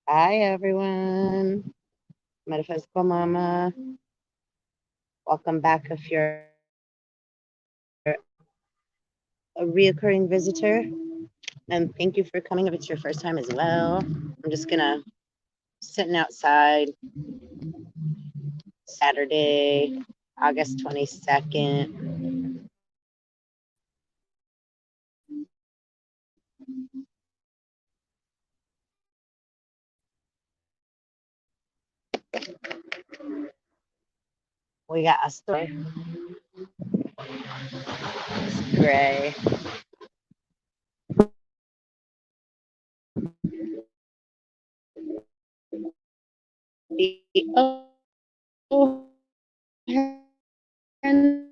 Hi, everyone. Metaphysical Mama. Welcome back if you're a reoccurring visitor. And thank you for coming if it's your first time as well. I'm just going to sitting outside Saturday, August 22nd. We got a story. It's gray. Oh, Henri.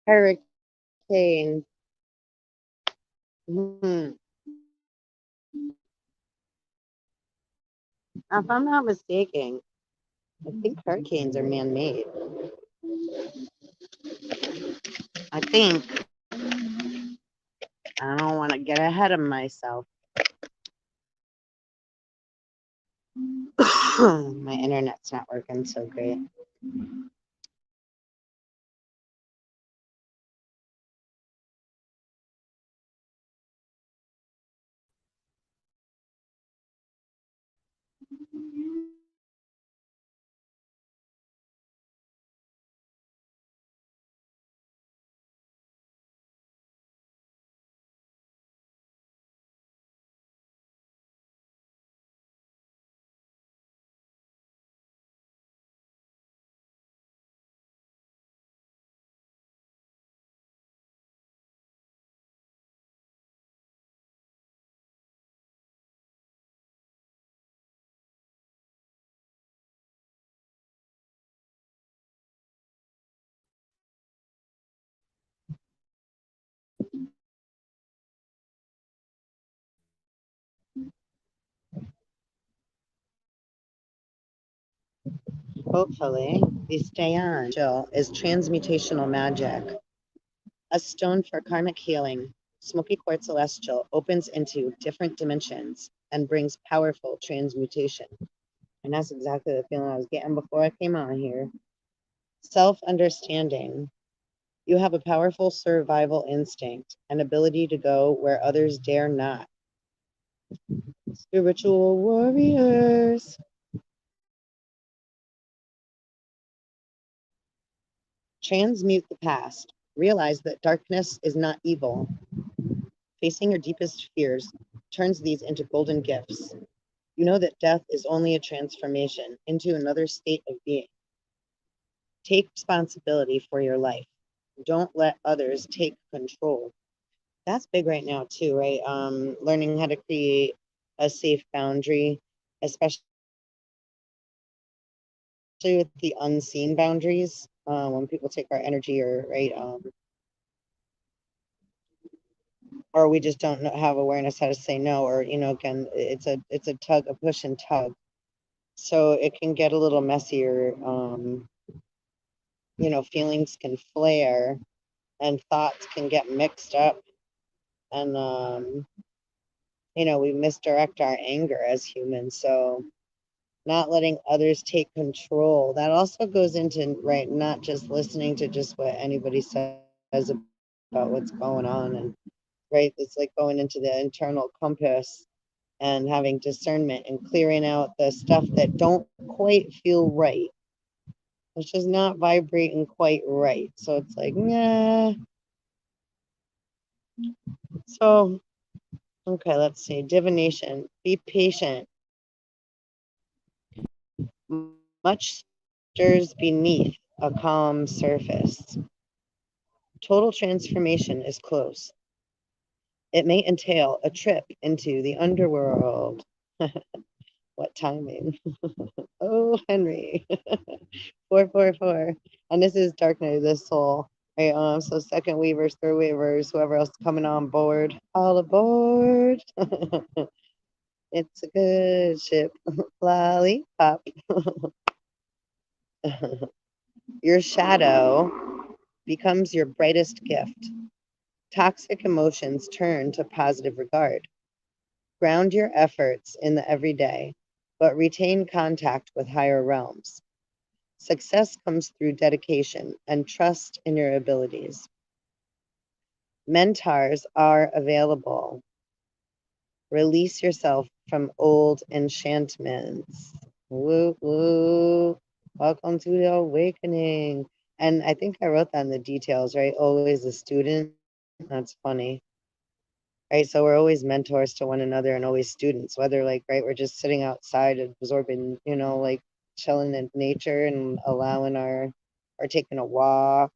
Hurricane. Hmm. If I'm not mistaken, I think hurricanes are man-made. I think. I don't want to get ahead of myself. My internet's not working so great. Hopefully, we stay on. Is transmutational magic. A stone for karmic healing, smoky quartz celestial opens into different dimensions and brings powerful transmutation. And that's exactly the feeling I was getting before I came on here. Self-understanding. You have a powerful survival instinct and ability to go where others dare not. Spiritual warriors. Transmute the past. Realize that darkness is not evil. Facing your deepest fears turns these into golden gifts. You know that death is only a transformation into another state of being. Take responsibility for your life. Don't let others take control. That's big right now too, right? Learning how to create a safe boundary, especially with the unseen boundaries. When people take our energy, or right, or we just don't have awareness how to say no, or again, it's a tug, a push and tug. So it can get a little messier. Feelings can flare, and thoughts can get mixed up, and we misdirect our anger as humans. So not letting others take control. That also goes into, right, not just listening to just what anybody says about what's going on, and right, it's like going into the internal compass and having discernment and clearing out the stuff that don't quite feel right. It's just not vibrating quite right. So it's like, nah. So, okay, let's see. Divination. Be patient. Much stirs beneath a calm surface. Total transformation is close. It may entail a trip into the underworld. What timing? Oh, Henri. 444. And this is Dark Night of the Soul. Right, so second weavers, third weavers, whoever else coming on board. All aboard. It's a good ship. Lollipop. Your shadow becomes your brightest gift. Toxic emotions turn to positive regard. Ground your efforts in the everyday, but retain contact with higher realms. Success comes through dedication and trust in your abilities. Mentors are available. Release yourself from old enchantments. Woo woo. Welcome to the awakening. And I think I wrote that in the details, right? Always a student. That's funny. Right. So we're always mentors to one another and always students, whether like, right, we're just sitting outside absorbing, like chilling in nature and allowing or taking a walk,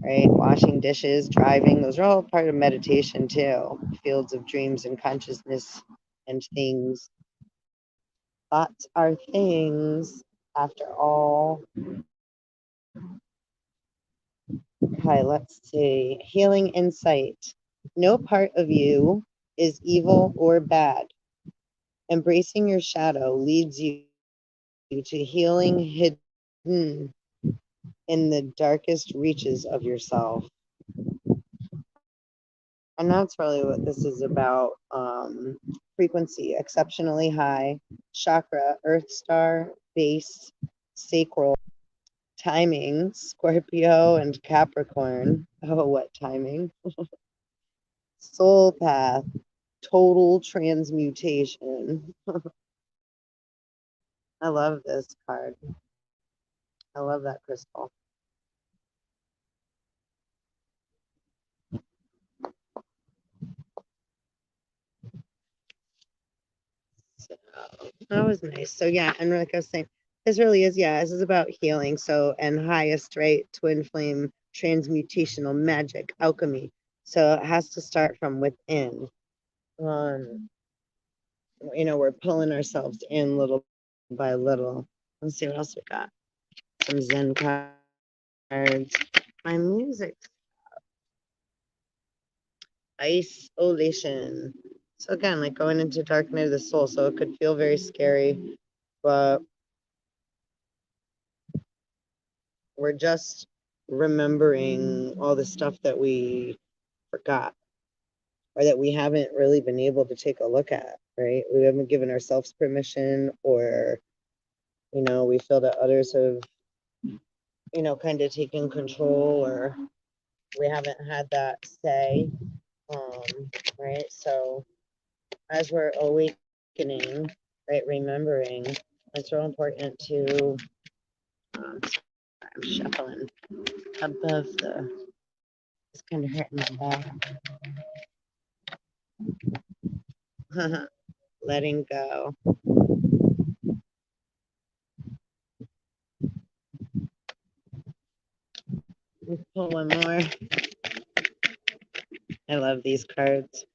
right? Washing dishes, driving, those are all part of meditation too. Fields of dreams and consciousness and things. Thoughts are things after all. Okay, let's see. Healing insight. No part of you is evil or bad. Embracing your shadow leads you to healing hidden in the darkest reaches of yourself. And that's really what this is about. Frequency, exceptionally high, chakra, earth star, base, sacral, timing, Scorpio and Capricorn. Oh, what timing? Soul path, total transmutation. I love this card. I love that crystal. So that was nice. So yeah, and like I was saying, this really is, this is about healing. So, and highest, right, twin flame, transmutational magic, alchemy. So it has to start from within. We're pulling ourselves in little by little. Let's see what else we got. Some Zen cards. My music. Isolation. So again, like going into dark night of the soul. So it could feel very scary, but we're just remembering all the stuff that we forgot or that we haven't really been able to take a look at, right? We haven't given ourselves permission, or, we feel that others have, kind of taken control, or we haven't had that say, right? So as we're awakening, right, remembering, it's real important to, I'm shuffling above it's kind of hurting my back. Letting go. Let's pull one more. I love these cards.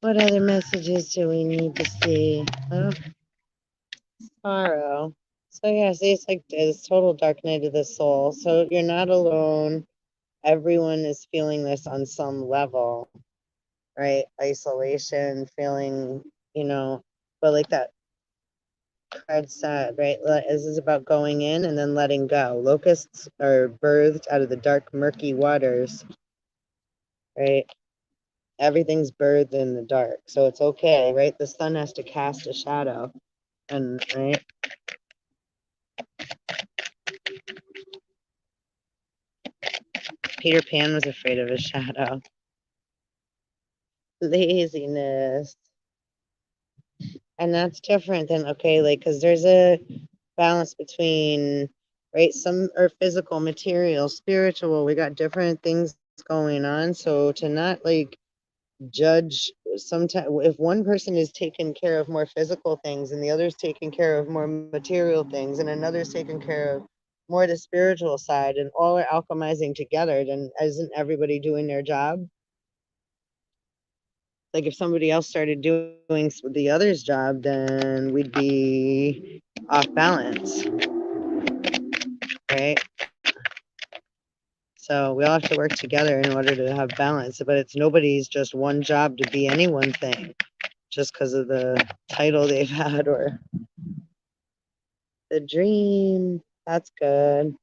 What other messages do we need to see? Oh, sorrow. So yeah, see, it's like this total dark night of the soul. So you're not alone. Everyone is feeling this on some level, right? Isolation, feeling, but like that card said, right? This is about going in and then letting go. Locusts are birthed out of the dark, murky waters, right? Everything's birthed in the dark. So it's okay, right? The sun has to cast a shadow. And right. Peter Pan was afraid of his shadow. Laziness. And that's different than, okay, like, because there's a balance between, right, some are physical, material, spiritual. We got different things going on. So to not like judge, sometimes if one person is taking care of more physical things and the other's taking care of more material things and another's taking care of more the spiritual side, and all are alchemizing together, then isn't everybody doing their job? Like if somebody else started doing the other's job, then we'd be off balance, right? So we all have to work together in order to have balance. But it's nobody's just one job to be any one thing just because of the title they've had or the dream. That's good.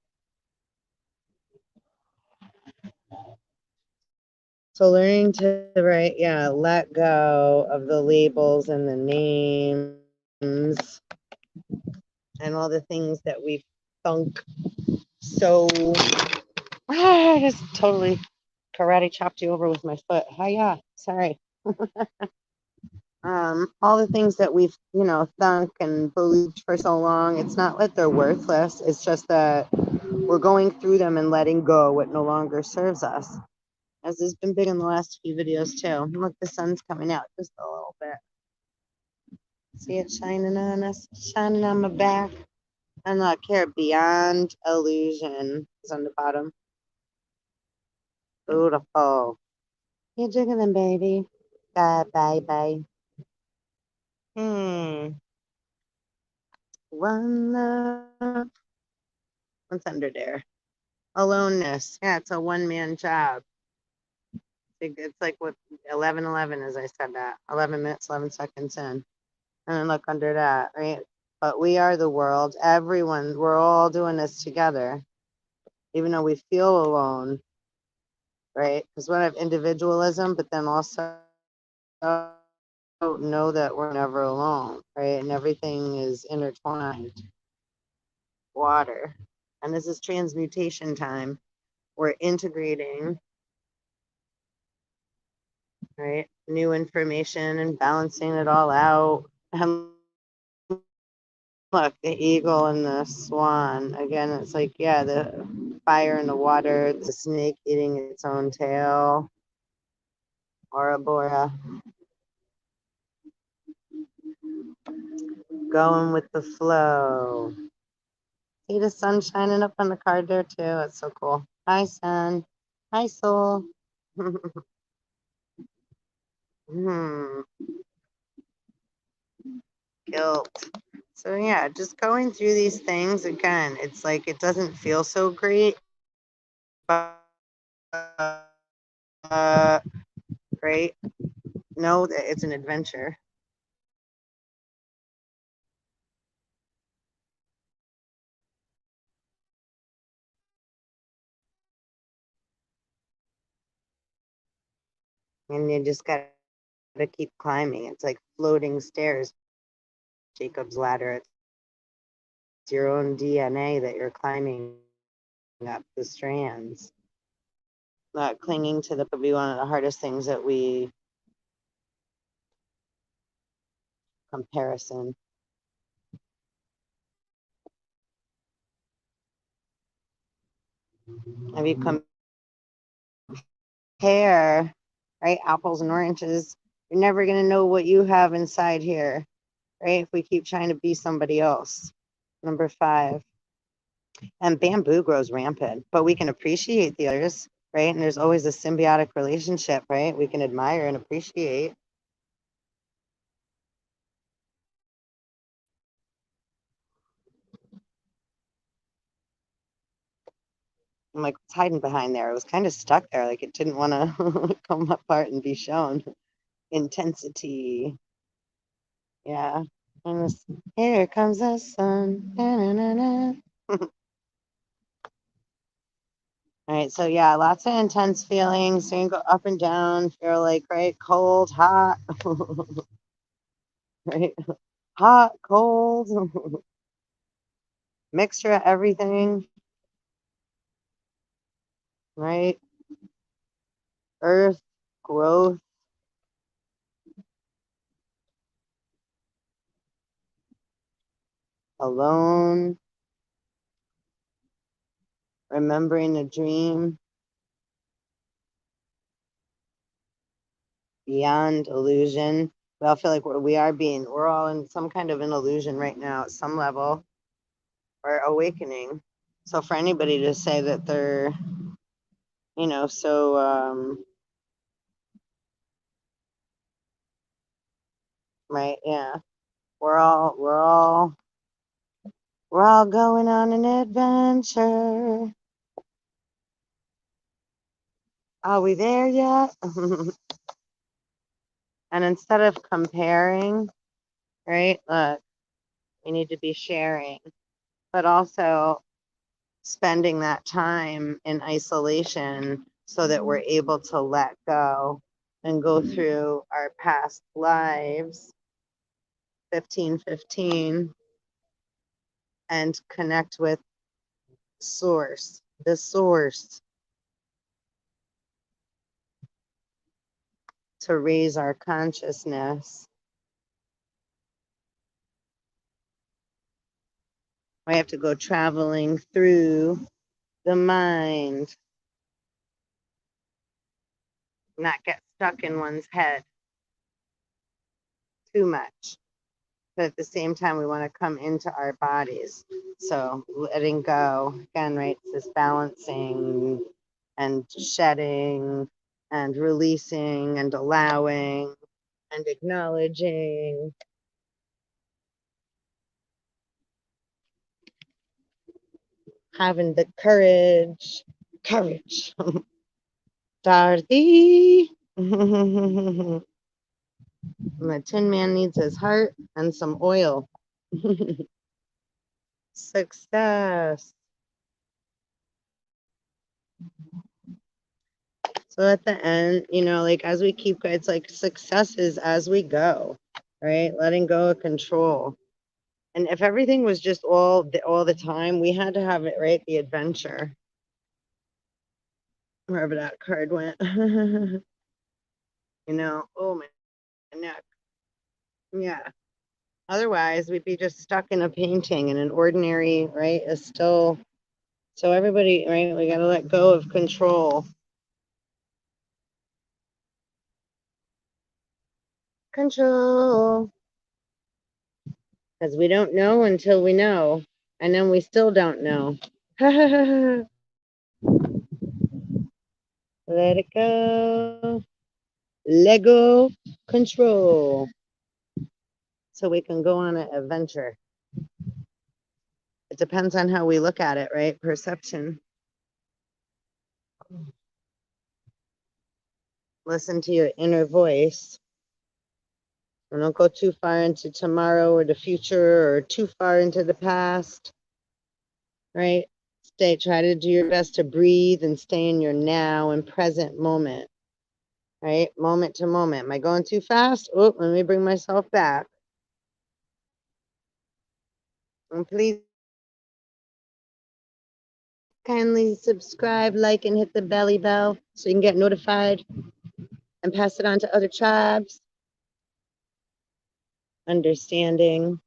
So learning to write, yeah, let go of the labels and the names and all the things that we thunk so. I just totally karate chopped you over with my foot. Hiya, sorry. All the things that we've, thunk and believed for so long, it's not that they're worthless. It's just that we're going through them and letting go what no longer serves us. As has been big in the last few videos too. Look, the sun's coming out just a little bit. See it shining on us, shining on my back. And look here, beyond illusion is on the bottom. Beautiful. You're jiggling, baby. Bye, bye, bye. One love. What's under there? Aloneness. Yeah, it's a one-man job. It's like what 11:11, as I said that. 11 minutes, 11 seconds in. And then look under that, right? But we are the world. Everyone, we're all doing this together, even though we feel alone, right? Because we have individualism, but then also know that we're never alone, right? And everything is intertwined. Water. And this is transmutation time. We're integrating, right? New information and balancing it all out. And look, the eagle and the swan. Again, it's like, yeah, the fire and the water, the snake eating its own tail. Bora Bora. Going with the flow. See the sun shining up on the card there too. It's so cool. Hi, sun. Hi, soul. Guilt. So yeah, just going through these things again. It's like it doesn't feel so great, but great. Know that it's an adventure. And you just got to keep climbing. It's like floating stairs, Jacob's ladder. It's your own DNA that you're climbing up the strands. Not clinging to the be one of the hardest things that we comparison. If you compare, right, apples and oranges, you're never gonna know what you have inside here, right? If we keep trying to be somebody else. Number 5. And bamboo grows rampant, but we can appreciate the others, right? And there's always a symbiotic relationship, right? We can admire and appreciate. I'm like, what's hiding behind there? It was kind of stuck there, like it didn't want to come apart and be shown. Intensity. Yeah. And this, here comes the sun. Da-na-na-na. All right, so yeah, lots of intense feelings. So you can go up and down, feel like, right, cold, hot, right, hot, cold, mixture of everything, right? Earth, growth, alone, remembering a dream, beyond illusion. We all feel like we're all in some kind of an illusion right now at some level, or awakening. So for anybody to say that they're, so, right, yeah, we're all going on an adventure. Are we there yet? And instead of comparing, right, look, we need to be sharing, but also spending that time in isolation so that we're able to let go and go through our past lives, 1515, and connect with source, the source, to raise our consciousness. We have to go traveling through the mind, not get stuck in one's head too much. But at the same time, we want to come into our bodies. So letting go, again, right? This balancing and shedding and releasing and allowing and acknowledging. Having the courage. Dorothy. The Tin Man needs his heart and some oil. Success. So at the end, like as we keep, it's like success is as we go, right? Letting go of control. And if everything was just all the time, we had to have it, right? The adventure. Wherever that card went. Oh, my neck. Yeah. Otherwise, we'd be just stuck in a painting and an ordinary, right? Is still. So everybody, right? We got to let go of control. Control. Because we don't know until we know. And then we still don't know. Let it go. Lego control. So we can go on an adventure. It depends on how we look at it, right? Perception. Listen to your inner voice. And don't go too far into tomorrow or the future or too far into the past, right? Try to do your best to breathe and stay in your now and present moment, right? Moment to moment. Am I going too fast? Oh, let me bring myself back. And please kindly subscribe, like, and hit the belly bell so you can get notified and pass it on to other tribes. Understanding,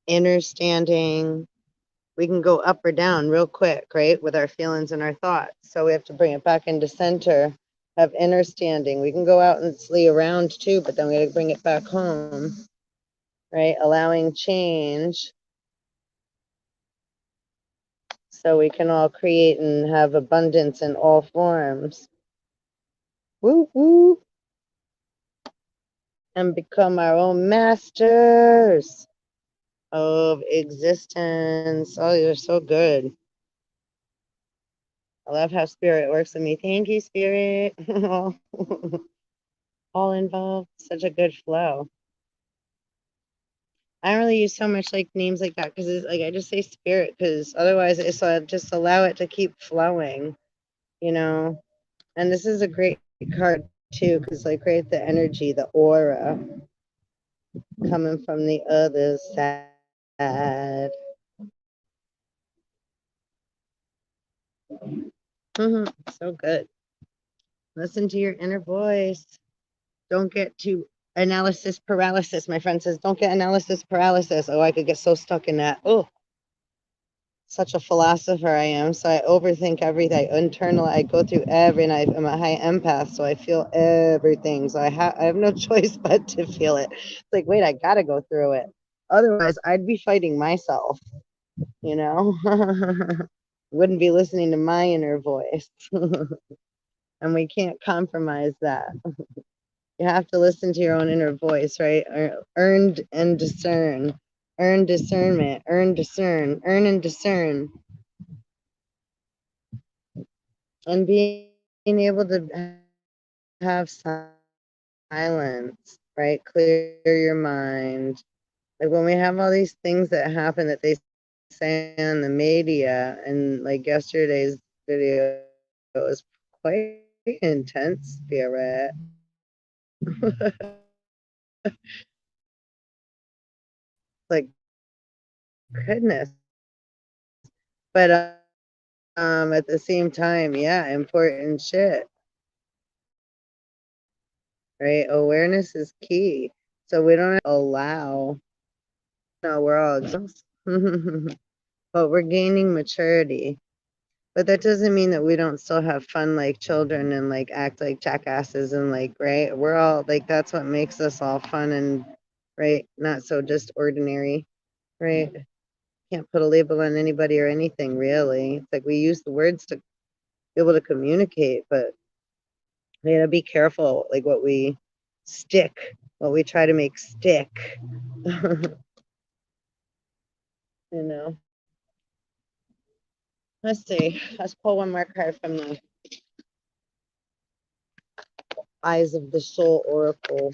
understanding. We can go up or down real quick, right, with our feelings and our thoughts. So we have to bring it back into center of understanding. We can go out and flee around too, but then we got to bring it back home, right? Allowing change so we can all create and have abundance in all forms. Woo woo. And become our own masters of existence. Oh, you're so good. I love how spirit works with me. Thank you, spirit. All involved. Such a good flow. I don't really use so much like names like that because it's like I just say spirit because otherwise it's just allow it to keep flowing, And this is a great card too because like right the energy, the aura coming from the other side. So good. Listen to your inner voice. Don't get too analysis paralysis. My friend says, don't get analysis paralysis. Oh, I could get so stuck in that. Oh, such a philosopher I am. So I overthink everything. Internally, I go through and I'm a high empath, so I feel everything. So I have no choice but to feel it. It's like, wait, I got to go through it. Otherwise, I'd be fighting myself, Wouldn't be listening to my inner voice. And we can't compromise that. You have to listen to your own inner voice, right? Earned and discern. Earn discernment. Earn discern. Earn and discern. And being able to have silence, right? Clear your mind. Like when we have all these things that happen that they say on the media, and like yesterday's video, it was quite intense spirit. Like goodness. But at the same time, yeah, important shit, right? Awareness is key. So we don't allow, no, we're all exhausted, but we're gaining maturity. But that doesn't mean that we don't still have fun like children and like act like jackasses and like, right? We're all like, that's what makes us all fun and, right? Not so just ordinary, right? Can't put a label on anybody or anything really. It's like we use the words to be able to communicate, but we gotta be careful, like what we try to make stick. You know. Let's see. Let's pull one more card from the Eyes of the Soul Oracle.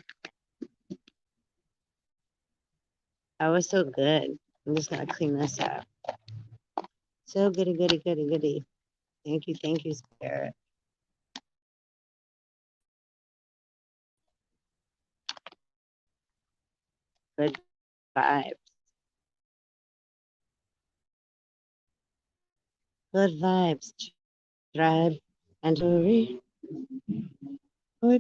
That was so good. I'm just gonna clean this up. So goody, goody, goody, goody. Thank you, Spirit. Good vibes. Good vibes, tribe and Henri. We're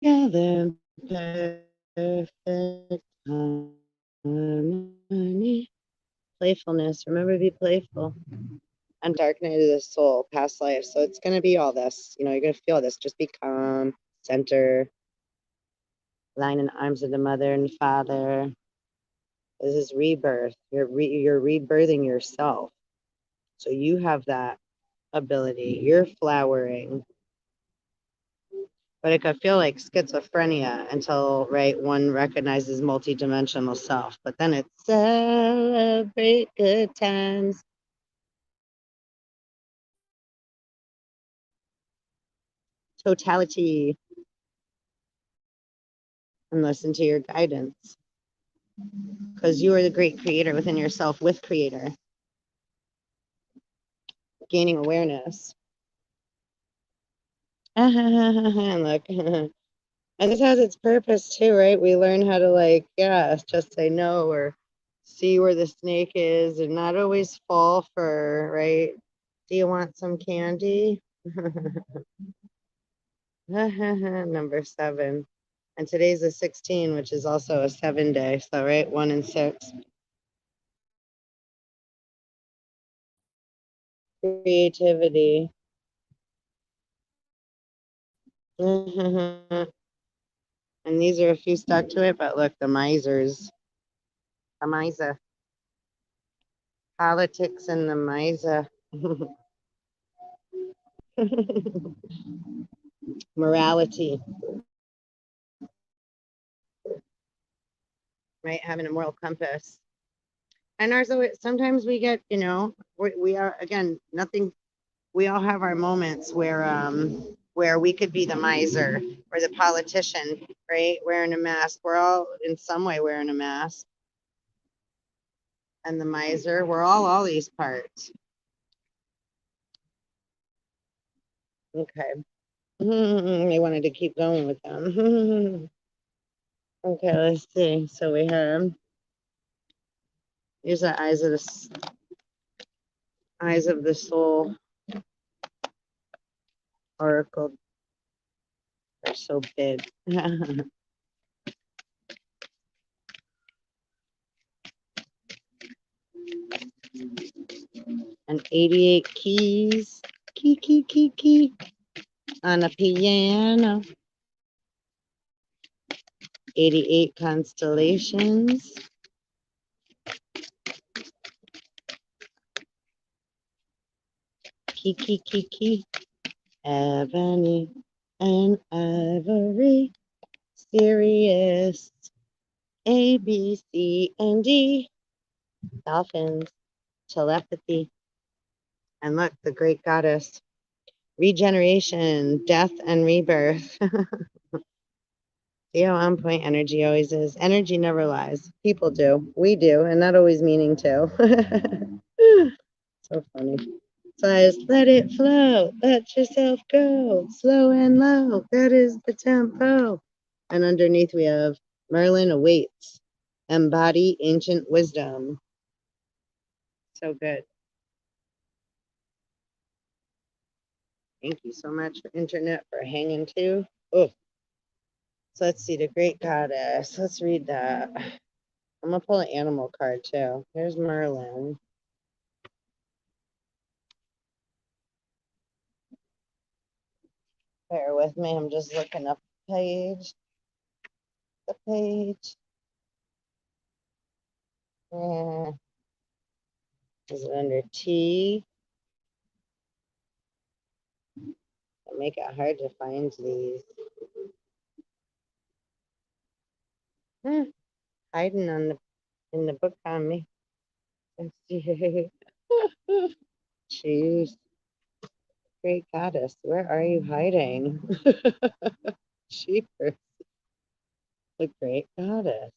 together, perfect harmony. Playfulness. Remember to be playful. And dark night of the soul, past life. So it's going to be all this. You know, you're going to feel this. Just be calm, center, lying in the arms of the mother and father. This is rebirth. You're rebirthing yourself. So you have that ability. You're flowering. But it could feel like schizophrenia until, right, one recognizes multidimensional self. But then it's celebrate good times. Totality. And listen to your guidance. Because you are the great creator within yourself with creator. Gaining awareness. And look. And this has its purpose too, right? We learn how to like, yeah, just say no or see where the snake is and not always fall for, right? Do you want some candy? Number 7. And today's a 16, which is also a 7 day. So, right, 1 and 6. Creativity. And these are a few stuck to it, but look, the misers. The miser. Politics and the miser. Morality, right? Having a moral compass. And also, sometimes we get, you know, we are, again, nothing, we all have our moments where we could be the miser or the politician, right? Wearing a mask. We're all in some way wearing a mask. And the miser, we're all these parts. Okay. They wanted to keep going with them. Okay, let's see. So we have, here's the eyes of the soul oracle. They're so big. And 88 keys. Key. On a piano. 88 constellations. Key. Ebony and ivory. Sirius. A, B, C, and D. Dolphins. Telepathy. And look, the great goddess. Regeneration, death, and rebirth. See how on point energy always is. Energy never lies. People do. We do, and not always meaning to. So funny. So I just let it flow. Let yourself go. Slow and low. That is the tempo. And underneath we have Merlin awaits. Embody ancient wisdom. So good. Thank you so much for internet for hanging too. Oh, so let's see the great goddess. Let's read that. I'm gonna pull an animal card too. Here's Merlin. Bear with me. I'm just looking up the page. The page. Is it under T? I make it hard to find these. Hiding on the in the book on me. Let's see. Jeez. Great goddess, where are you hiding? Jeepers. The great goddess.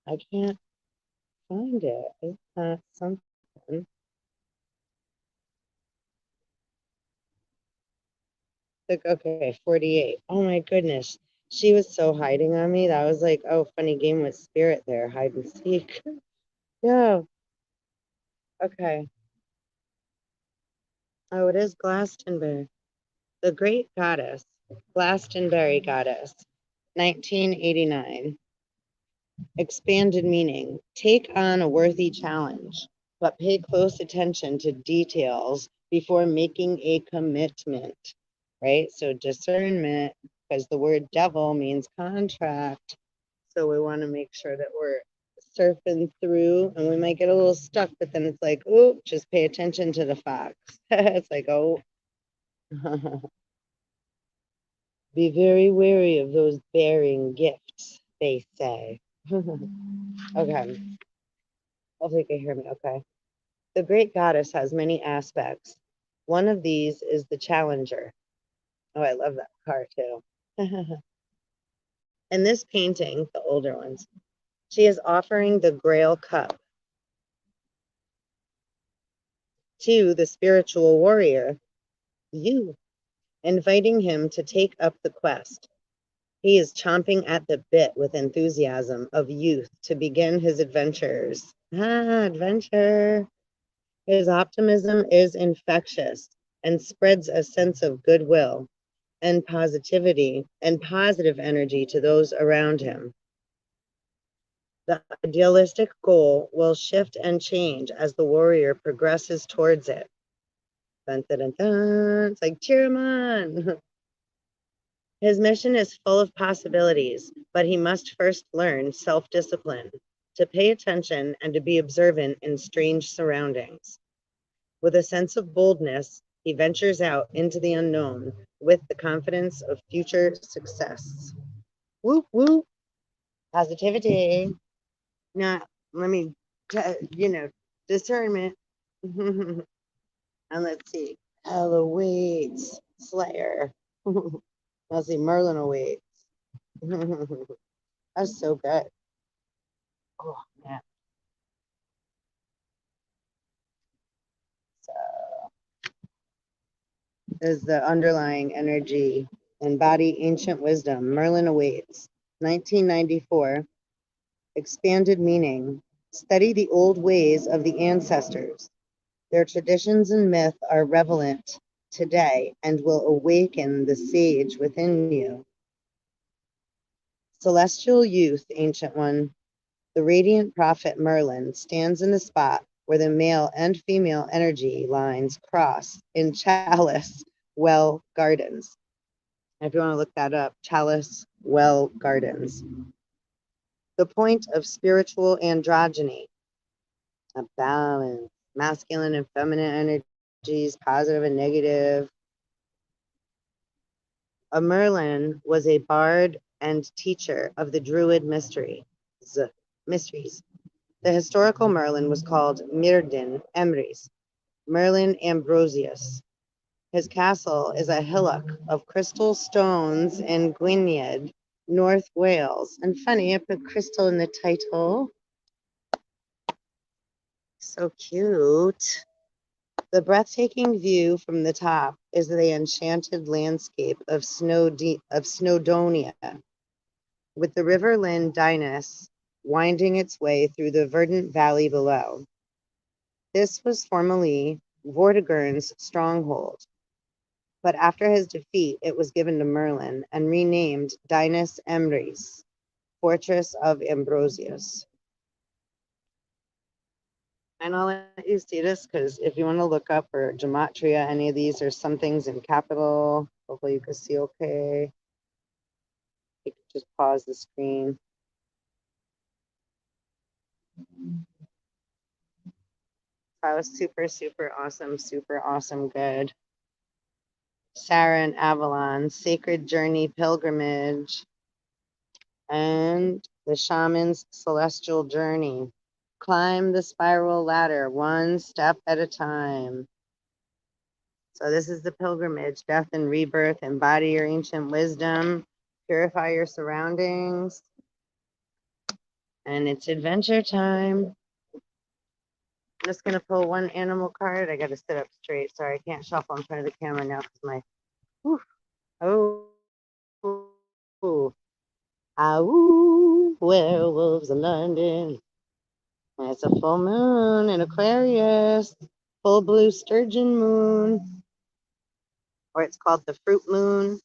I can't find it. Is that something? Like, okay, 48. Oh my goodness. She was so hiding on me. That was like, oh, funny game with spirit there, hide and seek. Yeah. Okay. Oh, it is Glastonbury. The Great Goddess, Glastonbury Goddess, 1989. Expanded meaning. Take on a worthy challenge, but pay close attention to details before making a commitment, right? So discernment, because the word devil means contract. So we want to make sure that we're surfing through, and we might get a little stuck, but then it's like, oh, just pay attention to the fox. It's like, oh, be very wary of those bearing gifts, they say. Okay. Hopefully you can hear me okay. The great goddess has many aspects. One of these is the challenger. Oh, I love that card too. In this painting, the older ones, she is offering the Grail Cup to the spiritual warrior, you, inviting him to take up the quest. He is chomping at the bit with enthusiasm of youth to begin his adventures. Adventure. His optimism is infectious and spreads a sense of goodwill and positivity and positive energy to those around him. The idealistic goal will shift and change as the warrior progresses towards it. Dun, dun, dun, dun. It's like, cheer him on. His mission is full of possibilities, but he must first learn self-discipline, to pay attention and to be observant in strange surroundings. With a sense of boldness, he ventures out into the unknown with the confidence of future success. Whoop, whoop. Positivity. Now, let me, discernment. And let's see. Hell awaits. Slayer. Let's see. Merlin awaits. That's so good. Oh, man. So, is the underlying energy. Embody ancient wisdom. Merlin awaits. 1994. Expanded meaning. Study the old ways of the ancestors. Their traditions and myth are relevant today and will awaken the sage within you. Celestial youth, ancient one. The radiant prophet Merlin stands in the spot where the male and female energy lines cross in Chalice Well Gardens. If you want to look that up, Chalice Well Gardens. The point of spiritual androgyny, a balance, masculine and feminine energies, positive and negative. A Merlin was a bard and teacher of the Druid mysteries. The historical Merlin was called Myrdin Emrys, Merlin Ambrosius. His castle is a hillock of crystal stones in Gwynedd, North Wales. And funny, I put crystal in the title. So cute. The breathtaking view from the top is the enchanted landscape of Snowdonia, with the River Lynn Dynus winding its way through the verdant valley below. This was formerly Vortigern's stronghold, but after his defeat, it was given to Merlin and renamed Dinas Emrys, Fortress of Ambrosius. And I'll let you see this because if you want to look up for gematria, any of these, or some things in capital. Hopefully you can see okay. You can just pause the screen. That was super, super awesome, good. Sarah and Avalon, Sacred Journey Pilgrimage, and the Shaman's Celestial Journey. Climb the spiral ladder one step at a time. So this is the pilgrimage, death and rebirth, embody your ancient wisdom, purify your surroundings, and it's adventure time. I'm just gonna pull one animal card. I gotta sit up straight. Sorry, I can't shuffle in front of the camera now because my, whew, oh, werewolves in London. And it's a full moon in Aquarius, full blue sturgeon moon, or it's called the fruit moon,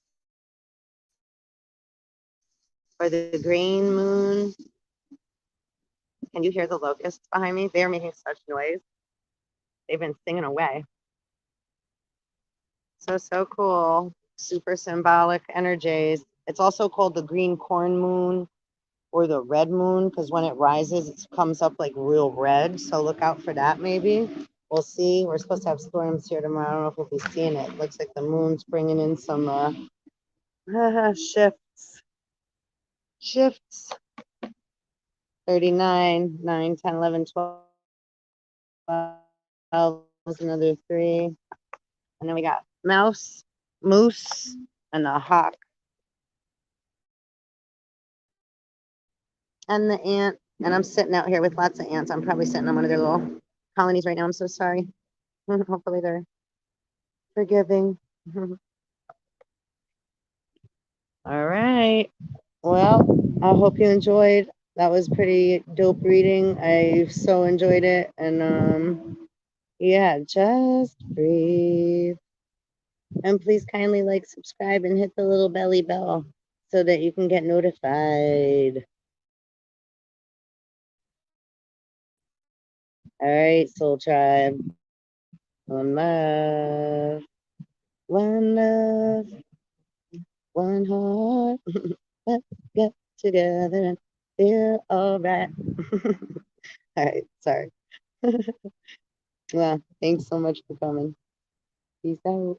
or the grain moon. Can you hear the locusts behind me? They're making such noise. They've been singing away. So cool. Super symbolic energies. It's also called the green corn moon or the red moon because when it rises, it comes up like real red. So look out for that maybe. We'll see. We're supposed to have storms here tomorrow. I don't know if we'll be seeing it. Looks like the moon's bringing in some shifts. Shifts. 39, 9, 10, 11, 12. Another 3. And then we got moose, and a hawk. And the ant. And I'm sitting out here with lots of ants. I'm probably sitting on one of their little colonies right now. I'm so sorry. Hopefully they're forgiving. All right. Well, I hope you enjoyed. That was pretty dope reading. I so enjoyed it. And yeah, just breathe. And please kindly like, subscribe, and hit the little belly bell so that you can get notified. All right, Soul Tribe. One love. One love. One heart. Let's get together and feel all right. All right, sorry. Well, thanks so much for coming. Peace out.